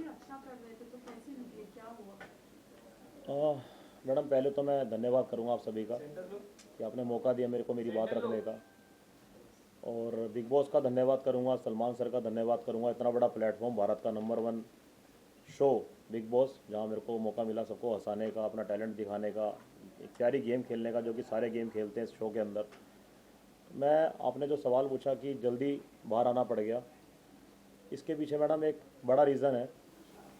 अच्छा कर रहे थे तो कैसे निकले, क्या हुआ? मैडम पहले तो मैं धन्यवाद करूंगा आप सभी का कि आपने मौका दिया मेरे को मेरी बात रखने का। और बिग बॉस का धन्यवाद करूंगा, सलमान सर का धन्यवाद करूंगा, इतना बड़ा प्लेटफॉर्म, भारत का number one show big boss, जहां मेरे को मौका मिला सबको हंसाने का, अपना टैलेंट दिखाने का, एक प्यारी गेम खेलने का, जो कि सारे गेम खेलते हैं इस शो के अंदर। मैं आपने जो सवाल पूछा कि जल्दी बाहर आना पड़ गया, इसके पीछे मैडम एक बड़ा रीज़न है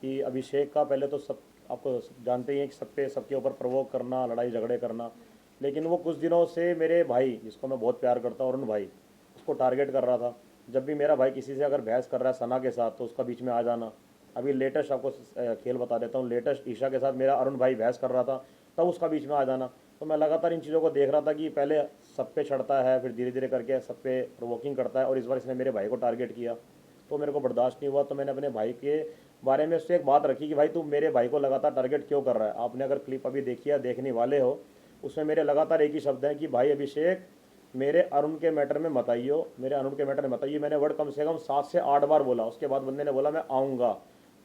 कि अभिषेक का पहले तो सब आपको जानते ही हैं कि सब पे सबके ऊपर प्रवोक करना, लड़ाई झगड़े करना। लेकिन वो कुछ दिनों से मेरे भाई, जिसको मैं बहुत प्यार करता हूँ, अरुण भाई, उसको टारगेट कर रहा था। जब भी मेरा भाई किसी से अगर बहस कर रहा है सना के साथ, तो उसका बीच में आ जाना। अभी लेटेस्ट आपको खेल बता देता हूँ, लेटेस्ट ईशा के साथ मेरा अरुण भाई बहस कर रहा था, तब उसका बीच में आ जाना। तो मैं लगातार इन चीज़ों को देख रहा था कि पहले सब पे चढ़ता है, फिर धीरे धीरे करके सब पे प्रोवोकिंग करता है, और इस बार इसने मेरे भाई को टारगेट किया। तो मेरे को बर्दाश्त नहीं हुआ, तो मैंने अपने भाई के बारे में उससे एक बात रखी कि भाई तू मेरे भाई को लगातार टारगेट क्यों कर रहा है। आपने अगर क्लिप अभी देखी है, देखने वाले हो, उसमें मेरे लगातार एक ही शब्द हैं कि भाई अभिषेक, मेरे अरुण के मैटर में मत आइयो, मेरे अरुण के मैटर में मत आइए। मैंने वर्ड कम से कम 7 से 8 बार बोला। उसके बाद बंदे ने बोला मैं आऊँगा,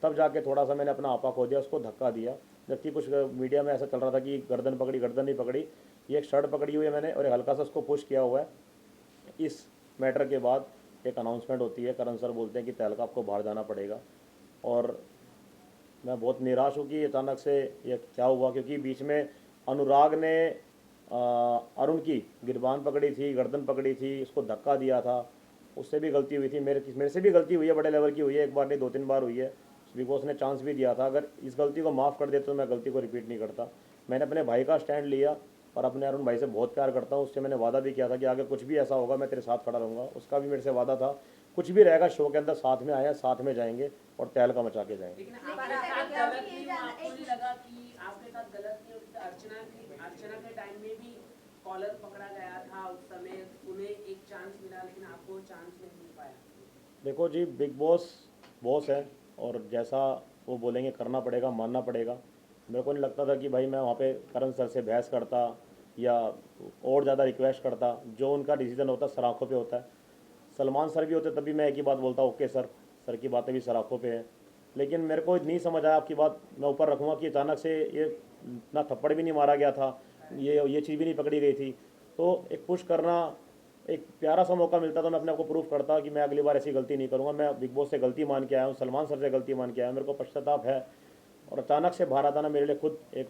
तब जाके थोड़ा सा मैंने अपना आपा खो दिया, उसको धक्का दिया। जबकि कुछ मीडिया में ऐसा चल रहा था कि गर्दन पकड़ी, गर्दन नहीं पकड़ी, ये एक शर्ट पकड़ी हुई है मैंने, और एक हल्का सा उसको पुश किया हुआ है। इस मैटर के बाद एक अनाउंसमेंट होती है, करण सर बोलते हैं कि तहलका आपको बाहर जाना पड़ेगा। और मैं बहुत निराश हूँ कि अचानक से ये क्या हुआ, क्योंकि बीच में अनुराग ने अरुण की गिरबान पकड़ी थी, गर्दन पकड़ी थी, उसको धक्का दिया था। उससे भी गलती हुई थी, मेरे से भी गलती हुई है, बड़े लेवल की हुई है, एक बार नहीं 2 3 बार हुई है। बिग बॉस ने चांस भी दिया था, अगर इस गलती को माफ़ कर देते तो मैं गलती को रिपीट नहीं करता। मैंने अपने भाई का स्टैंड लिया, और अपने अरुण भाई से बहुत प्यार करता हूँ। उससे मैंने वादा भी किया था कि आगे कुछ भी ऐसा होगा मैं तेरे साथ खड़ा रहूँगा। उसका भी मेरे से वादा था, कुछ भी रहेगा शो के अंदर साथ में आए हैं, साथ में जाएंगे, और तहलका मचा के जाएंगे। लेकिन आपके साथ गलत नहीं हुआ, आपको नहीं लगा कि आपके साथ गलत नहीं हुआ? अर्चना के टाइम में भी कॉलर पकड़ा गया था, उस समय उन्हें एक चांस मिला, लेकिन आपको चांस नहीं मिल पाया। देखो जी, बिग बॉस बॉस है, और जैसा वो बोलेंगे करना पड़ेगा, मानना पड़ेगा। मेरे को नहीं लगता था कि भाई मैं वहाँ पे करण सर से बहस करता या और ज़्यादा रिक्वेस्ट करता। जो उनका डिसीजन होता है सर आँखों पे होता है। सलमान सर भी होते तभी मैं एक ही बात बोलता, ओके सर, सर की बातें भी सर आँखों पे है। लेकिन मेरे को नहीं समझ आया, आपकी बात मैं ऊपर रखूँगा, कि अचानक से ये ना थप्पड़ भी नहीं मारा गया था, ये चीज़ भी नहीं पकड़ी गई थी। तो एक पुश करना, एक प्यारा सा मौका मिलता तो मैं अपने आप को प्रूफ करता कि मैं अगली बार ऐसी गलती नहीं करूँगा। मैं बिग बॉस से गलती मान के आया हूँ, सलमान सर से गलती मान के आया हूँ, मेरे को पश्चाताप है। और अचानक से बाहर आना मेरे लिए खुद एक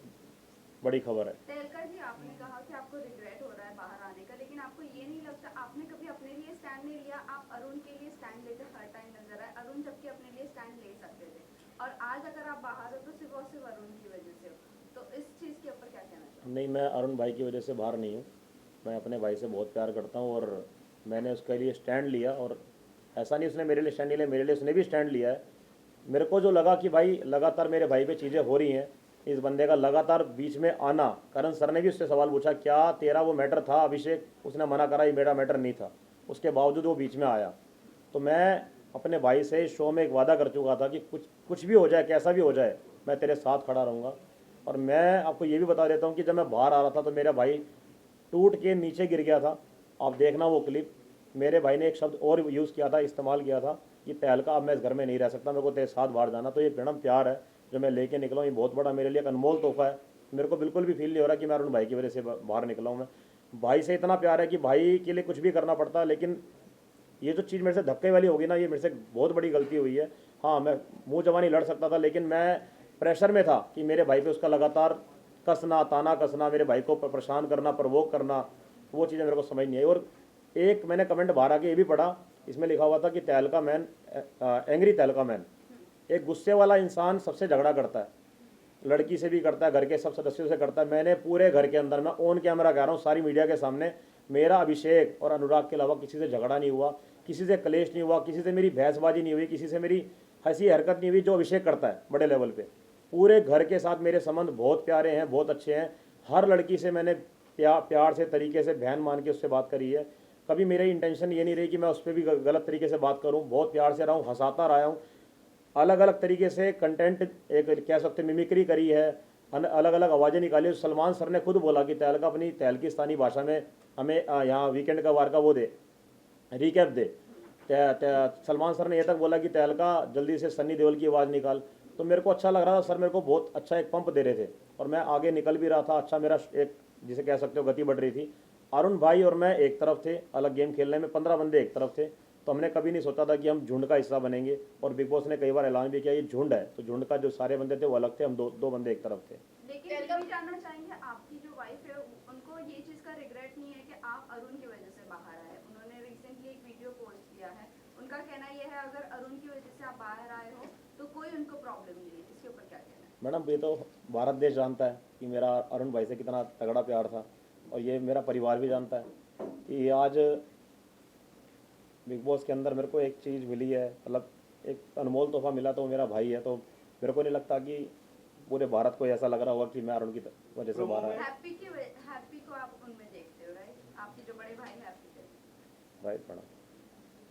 बड़ी खबर है। तेलकर जी, आपने कहा कि आपको रिग्रेट हो रहा है बाहर आने का, लेकिन आपको ये नहीं लगता आपने कभी अपने लिए स्टैंड नहीं लिया? आप अरुण के लिए स्टैंड लेते हर टाइम नजर आए, अरुण जबकि अपने लिए स्टैंड ले सकते थे, और आज अगर आप बाहर हो तो सिर्फ और सिर्फ अरुण की वजह से हो। तो इस चीज के ऊपर क्या कहना चाहोगे? नहीं, मैं अरुण भाई की वजह से बाहर नहीं हूँ। मैं अपने भाई से बहुत प्यार करता हूँ, और मैंने उसके लिए स्टैंड लिया। और ऐसा नहीं उसने मेरे लिए स्टैंड नहीं लिया, मेरे लिए उसने भी स्टैंड लिया है। मेरे को जो लगा कि भाई लगातार मेरे भाई पे चीज़ें हो रही हैं, इस बंदे का लगातार बीच में आना। करण सर ने भी उससे सवाल पूछा, क्या तेरा वो मैटर था अभिषेक? उसने मना करा, ये मेरा मैटर नहीं था। उसके बावजूद वो बीच में आया। तो मैं अपने भाई से इस शो में एक वादा कर चुका था कि कुछ कुछ भी हो जाए, कैसा भी हो जाए, मैं तेरे साथ खड़ा रहूँगा। और मैं आपको ये भी बता देता हूँ कि जब मैं बाहर आ रहा था तो मेरा भाई टूट के नीचे गिर गया था। आप देखना वो क्लिप, मेरे भाई ने एक शब्द और यूज़ किया था, इस्तेमाल किया था, कि तहलका अब मैं इस घर में नहीं रह सकता, मेरे को तेरे साथ बाहर जाना। तो ये प्रणम प्यार है जो मैं लेके निकला हूँ, ये बहुत बड़ा मेरे लिए एक अनमोल तोहफा है। मेरे को बिल्कुल भी फील नहीं हो रहा कि मैं अरुण भाई की वजह से बाहर निकला हूँ। मैं भाई से इतना प्यार है कि भाई के लिए कुछ भी करना पड़ता है। लेकिन ये जो चीज़ मेरे से धक्के वाली होगी ना, ये मेरे से बहुत बड़ी गलती हुई है। हाँ, मैं मुंह जवानी लड़ सकता था, लेकिन मैं प्रेशर में था कि मेरे भाई पे उसका लगातार कसना, ताना कसना, मेरे भाई को परेशान करना, प्रवोक करना, वो चीज़ें मेरे को समझ नहीं आई। और एक मैंने कमेंट बाहर आके ये भी पढ़ा, इसमें लिखा हुआ था कि तहलका मैन, एंग्री तहलका मैन, एक गुस्से वाला इंसान सबसे झगड़ा करता है, लड़की से भी करता है, घर के सब सदस्यों से करता है। मैंने पूरे घर के अंदर, मैं ऑन कैमरा कह रहा हूँ सारी मीडिया के सामने, मेरा अभिषेक और अनुराग के अलावा किसी से झगड़ा नहीं हुआ, किसी से कलेश नहीं हुआ, किसी से मेरी बहसबाजी नहीं हुई, किसी से मेरी हंसी हरकत नहीं हुई, जो अभिषेक करता है बड़े लेवल पे। पूरे घर के साथ मेरे संबंध बहुत प्यारे हैं, बहुत अच्छे हैं। हर लड़की से मैंने प्यार से, तरीके से बहन मान के उससे बात करी है। कभी मेरी इंटेंशन ये नहीं रही कि मैं उस पर भी गलत तरीके से बात करूं। बहुत प्यार से रहा हूँ, हंसाता रहा हूँ, अलग अलग तरीके से कंटेंट एक कह सकते मिमिक्री करी है, अलग अलग आवाज़ें निकाली। सलमान सर ने खुद बोला कि तहलका अपनी तहलकिस्तानी भाषा में हमें यहाँ वीकेंड का वार का वो दे, रिकैप दे। सलमान सर ने ये तक बोला कि तहलका जल्दी से सन्नी देओल की आवाज़ निकाल। तो मेरे को अच्छा लग रहा था, सर मेरे को बहुत अच्छा एक पंप दे रहे थे और मैं आगे निकल भी रहा था। अच्छा मेरा एक जिसे कह सकते हो गति बढ़ रही थी। अरुण भाई और मैं एक तरफ थे अलग गेम खेलने में, 15 बंदे एक तरफ थे। तो हमने कभी नहीं सोचा था कि हम झुंड का हिस्सा बनेंगे। और बिग बॉस ने कई बार ऐलान भी किया ये झुंड है, तो झुंड का जो सारे बंदे थे वो अलग थे, हम दो बंदे एक तरफ थे। लेकिन ये भी जानना चाहेंगे आपकी जो वाइफ है उनको ये चीज़ का रिग्रेट नहीं है कि आप अरुण की वजह से बाहर आए? उन्होंने रिसेंटली एक वीडियो पोस्ट किया है, उनका कहना ये है अगर अरुण की वजह से आप बाहर आए हो तो कोई उनको प्रॉब्लम नहीं है। इसके ऊपर क्या कहना है? मैडम ये तो भारत देश जानता है कि मेरा अरुण भाई से कितना तगड़ा प्यार था, और ये मेरा परिवार भी जानता है कि आज बिग बॉस के अंदर मेरे को एक चीज़ मिली है, मतलब एक अनमोल तोहफा मिला, तो वो मेरा भाई है। तो मेरे को नहीं लगता कि पूरे भारत को ऐसा लग रहा होगा कि मैं अरुण की वजह से बाहर आया। हैप्पी को आप उनमें देखते हो, राइट? आपके जो बड़े भाई हैप्पी थे, राइट मैडम।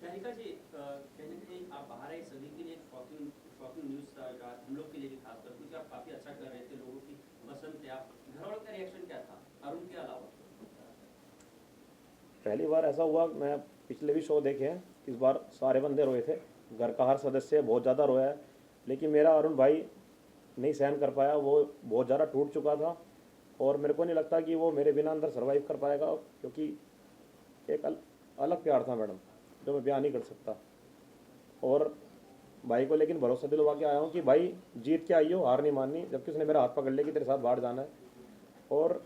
तहलका जी, कहीं ना कहीं आप बाहर आए सभी के लिए शॉकिंग न्यूज़ था, हम लोग के लिए भी खासकर, क्योंकि आप काफ़ी अच्छा कर रहे थे, लोगों की पसंद थे। आप घर वालों का रिएक्शन क्या था अरुण के अलावा? पहली बार ऐसा हुआ, मैं पिछले भी शो देखे हैं, इस बार सारे बंदे रोए थे, घर का हर सदस्य बहुत ज़्यादा रोया है, लेकिन मेरा अरुण भाई नहीं सहन कर पाया। वो बहुत ज़्यादा टूट चुका था और मेरे को नहीं लगता कि वो मेरे बिना अंदर सर्वाइव कर पाएगा, क्योंकि एक अलग प्यार था मैडम जो मैं बयान नहीं कर सकता। और भाई को लेकिन भरोसा दिलवा के आया हूँ कि भाई जीत के आई हो, हार नहीं माननी, जबकि उसने मेरा हाथ पकड़ लिया कि तेरे साथ बाहर जाना है। और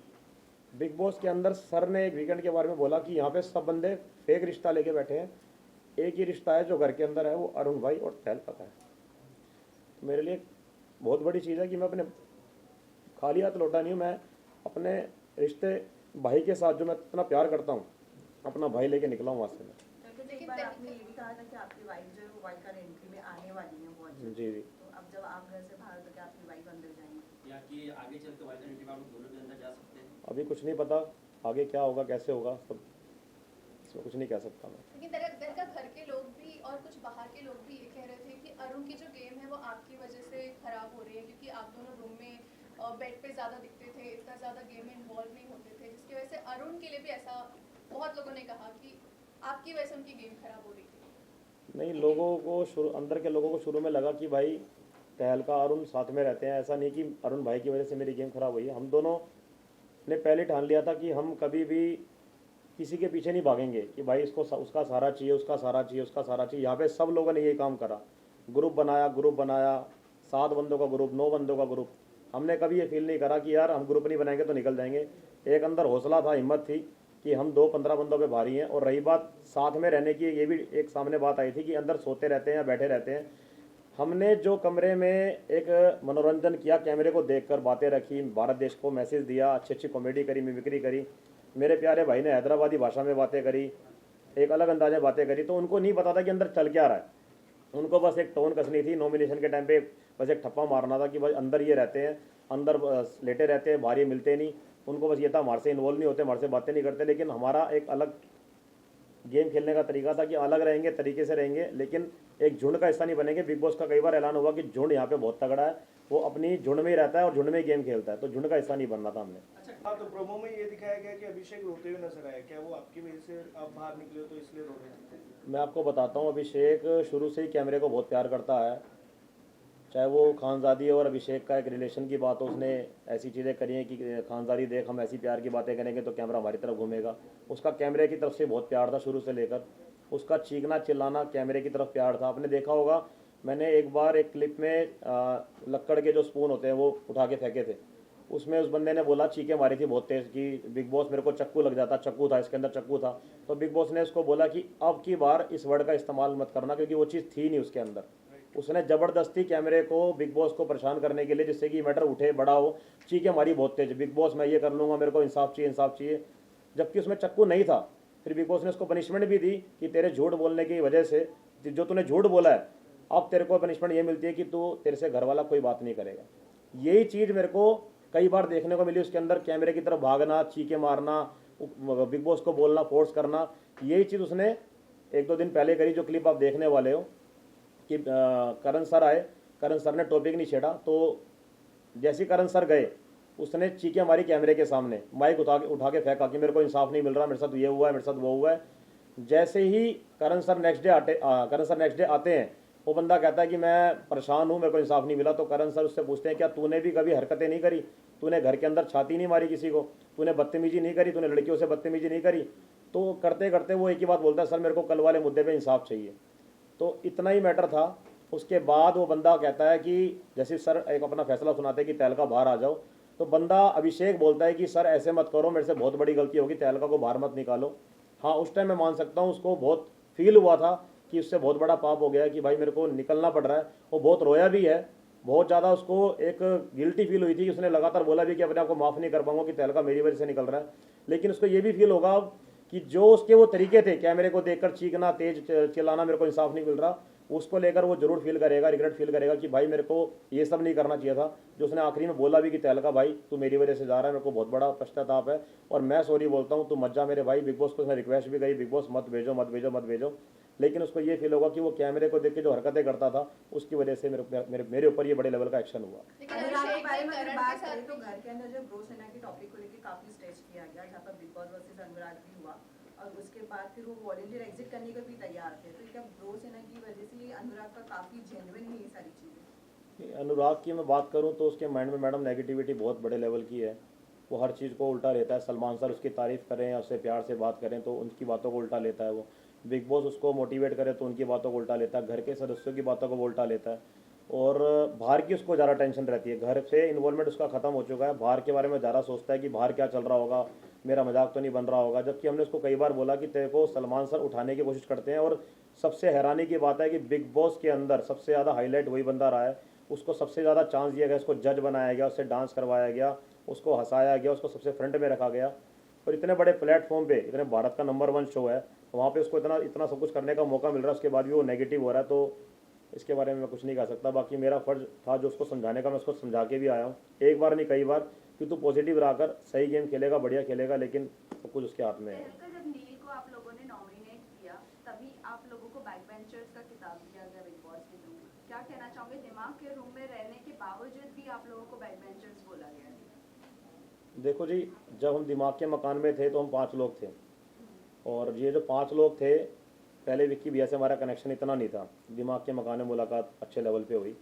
बिग बॉस के अंदर सर ने एक वीकेंड के बारे में बोला कि यहाँ पे सब बंदे फेक रिश्ता लेके बैठे हैं, एक ही रिश्ता है जो घर के अंदर है, वो अरुण भाई और तहलका का है। तो मेरे लिए बहुत बड़ी चीज़ है कि मैं अपने खाली हाथ लौटा नहीं हूँ, मैं अपने रिश्ते भाई के साथ जो मैं इतना प्यार करता हूँ, अपना भाई लेके निकला हूँ वहाँ से मैं। लेकिन एक बार आपने ये भी कहा था कि आपकी वाइफ जो है वो वाइल्ड कार्ड एंट्री में आने वाली है बहुत जल्द। जी जी। तो अब जब आप घर से बाहर तो क्या आपकी वाइफ अंदर जाएंगी? या कि आगे चल के वाइल्ड कार्ड एंट्री में आप लोग दोनों भी अंदर जा सकते हैं? अभी कुछ नहीं पता आगे क्या होगा कैसे होगा, सब इसमें कुछ नहीं कह सकता मैं। लेकिन तहलका घर के लोग भी और कुछ बाहर के लोग भी ये कह रहे थे कि अरुण की जो गेम है वो आपकी वजह से खराब हो रही है, क्योंकि आप दोनों रूम में बेड पे ज़्यादा दिखते थे, इतना ज़्यादा गेम में इन्वॉल्व नहीं होते थे, जिसकी वजह से अरुण के लिए भी ऐसा बहुत लोगों ने कहा कि आपकी वजह से उनकी गेम खराब हो रही थी। नहीं, लोगों को शुरू अंदर के लोगों को शुरू में लगा कि भाई तहलका अरुण साथ में रहते हैं, ऐसा नहीं कि अरुण भाई की वजह से मेरी गेम खराब हुई है। हम दोनों ने पहले ठान लिया था कि हम कभी भी किसी के पीछे नहीं भागेंगे कि भाई इसको उसका सहारा चाहिए, उसका सहारा चाहिए, उसका सहारा चाहिए। यहाँ पे सब लोगों ने यही काम करा, ग्रुप बनाया, 7 बंदों का ग्रुप, 9 बंदों का ग्रुप। हमने कभी ये फील नहीं करा कि यार हम ग्रुप नहीं बनाएंगे तो निकल जाएंगे। एक अंदर हौसला था, हिम्मत थी कि हम 2-15 बंदों पे भारी हैं। और रही बात साथ में रहने की, ये भी एक सामने बात आई थी कि अंदर सोते रहते हैं या बैठे रहते हैं। हमने जो कमरे में एक मनोरंजन किया, कैमरे को देखकर बातें रखी, भारत देश को मैसेज दिया, अच्छी कॉमेडी करी, मिमिक्री करी, मेरे प्यारे भाई ने हैदराबादी भाषा में बातें करी, एक अलग अंदाज में बातें करी। तो उनको नहीं पता था कि अंदर चल क्या रहा है, उनको बस एक टोन कसनी थी। नॉमिनेशन के टाइम पे बस एक ठप्पा मारना था कि भाई अंदर ये रहते हैं, अंदर लेटे रहते हैं, बाहर ये मिलते नहीं। उनको बस ये था हमारे से इन्वॉल्व नहीं होते, हमारे से बातें नहीं करते। लेकिन हमारा एक अलग गेम खेलने का तरीका था कि अलग रहेंगे, तरीके से रहेंगे, लेकिन एक झुंड का हिस्सा नहीं बनेंगे। बिग बॉस का कई बार ऐलान हुआ कि झुंड यहाँ पे बहुत तगड़ा है, वो अपनी झुंड में ही रहता है और झुंड में ही गेम खेलता है, तो झुंड का हिस्सा नहीं बनना था हमने। अच्छा, हाँ, तो प्रोमो में ये दिखाया गया कि अभिषेक रोते हुए नजर आया, क्या वो आपकी वजह से आप बाहर निकले हो तो इसलिए रो रहे थे? मैं आपको बताता हूँ, अभिषेक शुरू से ही कैमरे को बहुत प्यार करता है। चाहे वो खानजादी और अभिषेक का एक रिलेशन की बात हो, उसने ऐसी चीज़ें करी हैं कि खानजादी देख हम ऐसी प्यार की बातें करेंगे तो कैमरा हमारी तरफ घूमेगा। उसका कैमरे की तरफ से बहुत प्यार था शुरू से लेकर, उसका चीखना चिल्लाना कैमरे की तरफ प्यार था। आपने देखा होगा, मैंने एक बार एक क्लिप में लक्कड़ के जो स्पून होते हैं वो उठा के फेंके थे, उसमें उस बंदे ने बोला, चीखें मारी थी बहुत तेज़ कि बिग बॉस मेरे को चक्कू लग जाता, चक्कू था इसके अंदर, चक्कू था। तो बिग बॉस ने उसको बोला कि अब की बार इस वर्ड का इस्तेमाल मत करना, क्योंकि वो चीज़ थी नहीं उसके अंदर। उसने ज़बरदस्ती कैमरे को, बिग बॉस को परेशान करने के लिए, जिससे कि मैटर उठे बड़ा हो, चीखें मारी बहुत तेज, बिग बॉस मैं ये कर लूँगा, मेरे को इंसाफ चाहिए, इंसाफ चाहिए, जबकि उसमें चक्कू नहीं था। फिर बिग बॉस ने उसको पनिशमेंट भी दी कि तेरे झूठ बोलने की वजह से, जो तूने झूठ बोला है, अब तेरे को पनिशमेंट ये मिलती है कि तू, तेरे से घर वाला कोई बात नहीं करेगा। यही चीज़ मेरे को कई बार देखने को मिली उसके अंदर, कैमरे की तरफ भागना, चीखें मारना, बिग बॉस को बोलना, फोर्स करना। यही चीज़ उसने 1-2 दिन पहले करी, जो क्लिप आप देखने वाले हो कि करण सर आए, करण सर ने टॉपिक नहीं छेड़ा, तो जैसे ही करण सर गए उसने चीखें मारी कैमरे के सामने, माइक उठा के फेंका कि मेरे को इंसाफ नहीं मिल रहा, मेरे साथ ये हुआ है, मेरे साथ वो हुआ है। जैसे ही करण सर नेक्स्ट डे आते हैं, वो बंदा कहता है कि मैं परेशान हूँ, मेरे को इंसाफ नहीं मिला। तो करण सर उससे पूछते हैं क्या तूने भी कभी हरकतें नहीं करी, तूने घर के अंदर छाती नहीं मारी किसी को, तूने बदतमीजी नहीं करी, तूने लड़कियों से बदतमीजी नहीं करी। तो करते करते वो एक ही बात बोलता है, सर मेरे को कल वाले मुद्दे पे इंसाफ चाहिए। तो इतना ही मैटर था। उसके बाद वो बंदा कहता है कि जैसे सर एक अपना फैसला सुनाते हैं कि तहलका बाहर आ जाओ, तो बंदा अभिषेक बोलता है कि सर ऐसे मत करो, मेरे से बहुत बड़ी गलती होगी, तहलका को बाहर मत निकालो। हाँ, उस टाइम मैं मान सकता हूँ, उसको बहुत फील हुआ था कि उससे बहुत बड़ा पाप हो गया है कि भाई मेरे को निकलना पड़ रहा है। वो बहुत रोया भी है, बहुत ज़्यादा उसको एक गिल्टी फील हुई थी कि उसने लगातार बोला भी कि अपने आप को माफ़ नहीं कर पाऊंगा कि तहलका मेरी वजह से निकल रहा है। लेकिन उसको ये भी फील होगा कि जो उसके वो तरीके थे कैमरे को देखकर चीखना, तेज चिल्लाना, मेरे को इंसाफ नहीं मिल रहा, उसको लेकर वो जरूर फील करेगा, रिग्रेट फील करेगा कि भाई मेरे को ये सब नहीं करना चाहिए था। जो उसने आखिरी में बोला भी कि तहलका भाई तू मेरी वजह से जा रहा है, मेरे को बहुत बड़ा पश्चाताप है और मैं सॉरी बोलता हूँ, तू मत जा मेरे भाई। बिग बॉस को उसने रिक्वेस्ट भी करी, बिग बॉस मत भेजो मत भेजो मत भेजो। लेकिन उसको ये फील होगा कि वो कैमरे को देख के जो हरकतें करता था उसकी वजह से मेरे ऊपर ये बड़े लेवल का एक्शन हुआ। लेकिन अनुराग के अभिषेक बारे ने में अगर करण बात के साथ करें तो भी घर के अंदर जो ब्रो सेना के टॉपिक को लेकर काफी स्ट्रेच किया गया, जहाँ पर बिग बॉस वर्सेस अनुराग भी हुआ और उसके बाद फिर वो वॉलंटियर एग्जिट करने को भी तैयार थे। तो क्या ब्रो सेना की वजह से ये अनुराग का काफी जेन्युइन है ये सारी चीजें? अनुराग की मैं बात करूं तो उसके माइंड में मैडम नेगेटिविटी बहुत बड़े लेवल की है। वो हर चीज़ को उल्टा लेता है। सलमान सर उसकी तारीफ़ करें या उससे प्यार से बात करें तो उनकी बातों को उल्टा लेता है। वो बिग बॉस उसको मोटिवेट करे तो उनकी बातों को उल्टा लेता है, घर के सदस्यों की बातों को वो उल्टा लेता है और बाहर की उसको ज़्यादा टेंशन रहती है। घर से इन्वॉल्वमेंट उसका ख़त्म हो चुका है, बाहर के बारे में ज़्यादा सोचता है कि बाहर क्या चल रहा होगा, मेरा मजाक तो नहीं बन रहा होगा। जबकि हमने उसको कई बार बोला कि तेरे को सलमान सर उठाने की कोशिश करते हैं और सबसे हैरानी की बात है कि बिग बॉस के अंदर सबसे ज़्यादा हाईलाइट वही बंदा रहा है। उसको सबसे ज़्यादा चांस दिया गया, उसको जज बनाया गया, उससे डांस करवाया गया, उसको हंसाया गया, उसको सबसे फ्रंट में रखा गया। और इतने बड़े प्लेटफॉर्म पे, इतने भारत का नंबर 1 शो है, वहाँ पे उसको इतना सब कुछ करने का मौका मिल रहा है, उसके बाद भी वो नेगेटिव हो रहा है। तो इसके बारे में मैं कुछ नहीं कह सकता। बाकी मेरा फ़र्ज था जो उसको समझाने का, मैं उसको समझा के भी आया हूँ एक बार नहीं कई बार कि तू पॉजिटिव रहकर सही गेम खेलेगा, बढ़िया खेलेगा, लेकिन सब कुछ उसके हाथ में है। तहलका जब नील को आप लोगों ने नॉमिनेट किया तभी आप लोगों को बैक बेंचर्स का खिताब दिया गया बिग बॉस के रूम में। क्या कहना चाहोगे, दिमाग के रूम में रहने के बावजूद भी आप लोगों को बैक बेंचर्स बोला गया है? देखो जी, जब हम दिमाग के मकान में थे तो हम 5 लोग थे और ये जो 5 लोग थे, पहले विक्की भैया से हमारा कनेक्शन इतना नहीं था। दिमाग के मकान में मुलाकात अच्छे लेवल पे हुई।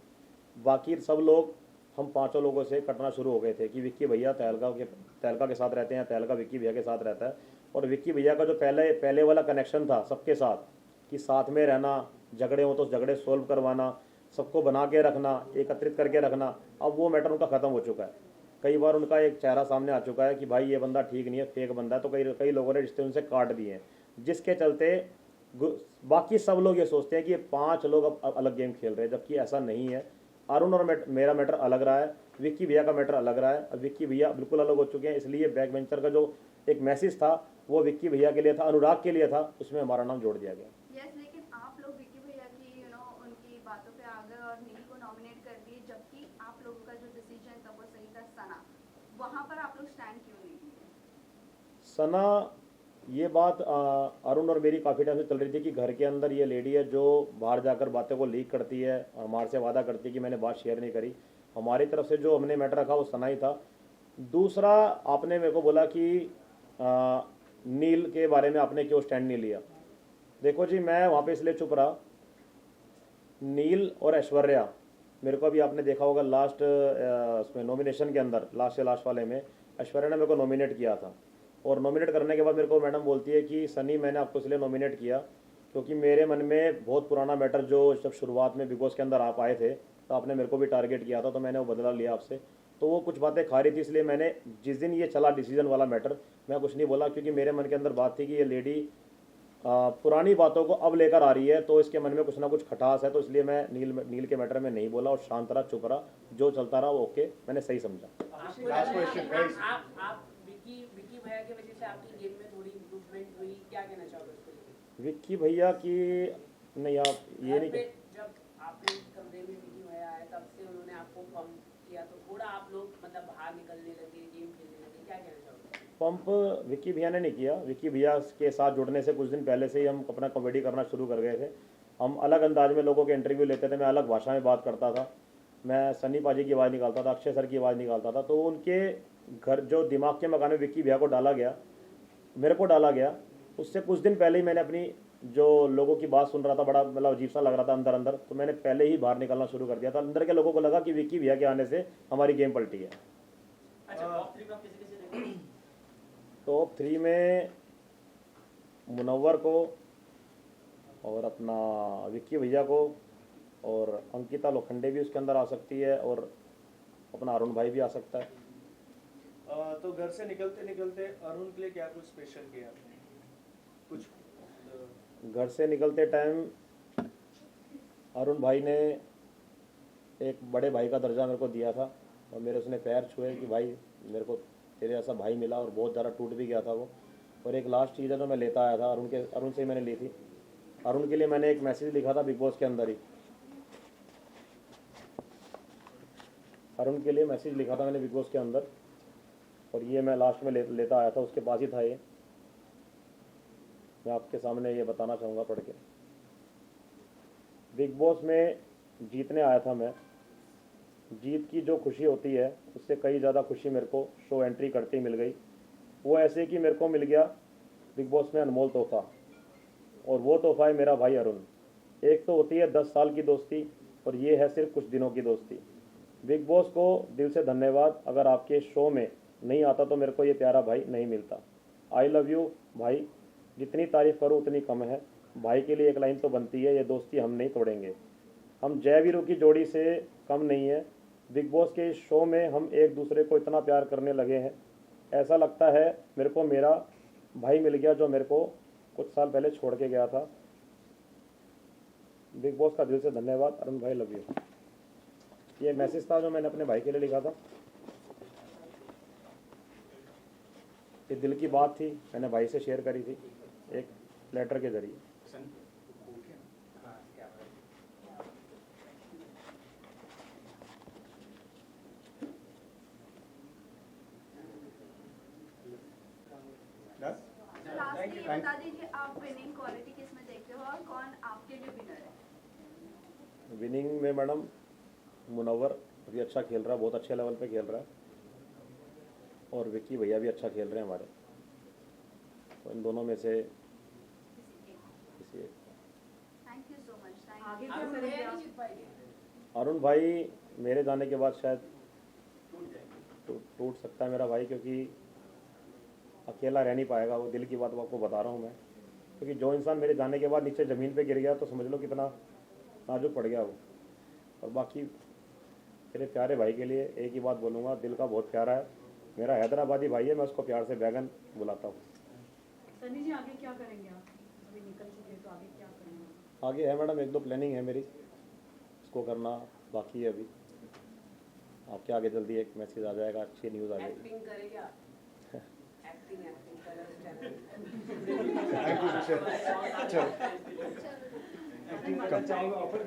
बाकी सब लोग हम 5 लोगों से कटना शुरू हो गए थे कि विक्की भैया तहलका के साथ रहते हैं, तहलका विक्की भैया के साथ रहता है। और विक्की भैया का जो पहले वाला कनेक्शन था सबके साथ कि साथ में रहना, झगड़े हो तो झगड़े सोल्व करवाना, सबको बना के रखना, एकत्रित करके रखना, अब वो मैटर उनका ख़त्म हो चुका है। कई बार उनका एक चेहरा सामने आ चुका है कि भाई ये बंदा ठीक नहीं है, फेक बंदा है। तो कई लोगों ने रिश्ते उनसे काट दिए हैं, जिसके चलते बाकी सब लोग ये सोचते हैं कि ये 5 लोग अब अलग गेम खेल रहे हैं, जबकि ऐसा नहीं है। अरुण और मेरा मैटर अलग रहा है, विक्की भैया का मैटर अलग रहा है। अब विक्की भैया बिल्कुल अलग हो चुके हैं, इसलिए बैक बेंचर का जो एक मैसेज था वो विक्की भैया के लिए था, अनुराग के लिए था, उसमें हमारा नाम जोड़ दिया गया। यस, लेकिन आप लोग विक्की भैया की उनकी बातों पे आ गए और नील को नॉमिनेट कर दिए, जबकि आप लोगों का जो डिसीजन था वो सही था। सना, वहाँ पर आप लोग स्टैंड क्यों नहीं लिए? सना, ये बात अरुण और मेरी काफ़ी टाइम से चल रही थी कि घर के अंदर ये लेडी है जो बाहर जाकर बातें को लीक करती है, हमारे से वादा करती है कि मैंने बात शेयर नहीं करी। हमारी तरफ से जो हमने मैटर रखा वो सना ही था। दूसरा, आपने मेरे को बोला कि नील के बारे में आपने क्यों स्टैंड नहीं लिया। देखो जी, मैं वहाँ पे इसलिए चुप रहा, नील और ऐश्वर्या, मेरे को अभी आपने देखा होगा लास्ट उसमें नॉमिनेशन के अंदर लास्ट वाले में ऐश्वर्या ने मेरे को नॉमिनेट किया था। और नॉमिनेट करने के बाद मेरे को मैडम बोलती है कि सनी, मैंने आपको इसलिए नॉमिनेट किया क्योंकि मेरे मन में बहुत पुराना मैटर, जो जब शुरुआत में बिग बॉस के अंदर आप आए थे तो आपने मेरे को भी टारगेट किया था, तो मैंने वो बदला लिया आपसे। तो वो कुछ बातें खा रही थी, इसलिए मैंने जिस दिन ये चला डिसीजन वाला मैटर, मैं कुछ नहीं बोला क्योंकि मेरे मन के अंदर बात थी कि ये लेडी पुरानी बातों को अब लेकर आ रही है, तो इसके मन में कुछ ना कुछ खटास है। तो इसलिए मैं नील के मैटर में नहीं बोला और शांत रहा, चुप रहा, जो चलता रहा वो ओके, मैंने सही समझा। Last question, guys. आप विक्की भैया की वजह से आपकी गेम में थोड़ी इम्प्रूवमेंट हुई, क्या कहना चाहोगे उसको लेकर? विक्की भैया की नहीं, आप ये नहीं जब आपके कमरे में विक्की भैया आए तब से उन्होंने आपको पंप किया, तो थोड़ा आप लोग मतलब बाहर निकलने लगे, गेम खेलने लगे, क्या कहना चाहोगे? पंप विक्की भैया ने नहीं किया। विक्की भैया के साथ जुड़ने से कुछ दिन पहले से ही हम अपना कॉमेडी करना शुरू कर गए थे। हम अलग अंदाज में लोगों के इंटरव्यू लेते थे, मैं अलग भाषा में बात करता था, मैं सनी पाजी की आवाज़ निकालता था, अक्षय सर की आवाज़ निकालता था। तो उनके घर जो दिमाग के मकान में विक्की भैया को डाला गया, मेरे को डाला गया, उससे कुछ दिन पहले ही मैंने अपनी जो लोगों की बात सुन रहा था, बड़ा मतलब अजीब सा लग रहा था अंदर अंदर, तो मैंने पहले ही बाहर निकलना शुरू कर दिया था। अंदर के लोगों को लगा कि विक्की भैया के आने से हमारी गेम पलटी है। अच्छा, टॉप 3 में आप किसे किसे देखेंगे? टॉप 3 में मुनव्वर को और अपना विक्की भैया को और अंकिता लोखंडे भी उसके अंदर आ सकती है और अपना अरुण भाई भी आ सकता है। तो घर से निकलते निकलते अरुण के लिए क्या कुछ स्पेशल किया आपने? कुछ घर से निकलते टाइम अरुण भाई ने एक बड़े भाई का दर्जा मेरे को दिया था और मेरे उसने पैर छुए कि भाई मेरे को तेरे ऐसा भाई मिला, और बहुत ज़्यादा टूट भी गया था वो। और एक लास्ट चीज़ है जो मैं लेता आया था अरुण से ही मैंने ली थी। अरुण के लिए मैंने एक मैसेज लिखा था बिग बॉस के अंदर ही। अरुण के लिए मैसेज लिखा था मैंने बिग बॉस के अंदर, और ये मैं लास्ट में लेता आया था, उसके पास ही था ये। मैं आपके सामने ये बताना चाहूँगा पढ़ के। बिग बॉस में जीतने आया था मैं। जीत की जो खुशी होती है उससे कई ज़्यादा खुशी मेरे को शो एंट्री करते ही मिल गई। वो ऐसे कि मेरे को मिल गया बिग बॉस में अनमोल तोहफा, और वो तोहफा है मेरा भाई अरुण। एक तो होती है 10 साल की दोस्ती, और ये है सिर्फ कुछ दिनों की दोस्ती। बिग बॉस को दिल से धन्यवाद। अगर आपके शो में नहीं आता तो मेरे को ये प्यारा भाई नहीं मिलता। आई लव यू भाई। जितनी तारीफ़ करूँ उतनी कम है। भाई के लिए एक लाइन तो बनती है, ये दोस्ती हम नहीं तोड़ेंगे। हम जय वीरू की जोड़ी से कम नहीं है। बिग बॉस के इस शो में हम एक दूसरे को इतना प्यार करने लगे हैं, ऐसा लगता है मेरे को मेरा भाई मिल गया जो मेरे को कुछ साल पहले छोड़ के गया था। बिग बॉस का दिल से धन्यवाद अरुण भाई, लव यू। ये मैसेज था जो मैंने अपने भाई के लिए लिखा था। ये दिल की बात थी, मैंने भाई से शेयर करी थी एक लेटर के जरिए। लास्टली ये बता दीजिए, आप विनिंग क्वालिटी किस में देखते हो और कौन आपके लिए विनर है? विनिंग में मैडम मुनव्वर अभी अच्छा खेल रहा है, बहुत अच्छे लेवल पे खेल रहा है, और विक्की भैया भी अच्छा खेल रहे हैं हमारे। तो इन दोनों में से किसी एक। Thank you so much. Thank आगे यू। क्या अरुण करेंगे भैया आप? नहीं जीत पाएंगे? अरुण भाई मेरे जाने के बाद शायद टूट जाएंगे। टूट सकता है मेरा भाई, क्योंकि अकेला रह नहीं पाएगा वो। दिल की बात आपको बता रहा हूँ मैं, क्योंकि जो इंसान मेरे जाने के बाद नीचे ज़मीन पे गिर गया तो समझ लो कितना नाजुक पड़ गया वो। और बाकी मेरे प्यारे भाई के लिए एक ही बात बोलूँगा, दिल का बहुत प्यारा है, मेरा हैदराबादी भाई है, मैं उसको प्यार से बैगन बुलाता हूँ। सनी जी आगे क्या करेंगे आप? अभी निकल चुके हैं तो आगे क्या करेंगे? आगे है मैडम 1-2 प्लानिंग है मेरी, इसको करना बाकी है अभी। आपके आगे जल्दी एक मैसेज आ जाएगा, अच्छी न्यूज़ आ जाएगी। एक्टिंग करेगा? एक्टिंग कलर्स थैंक यू विशाल। चलो चलो चाहूँगा ऑफर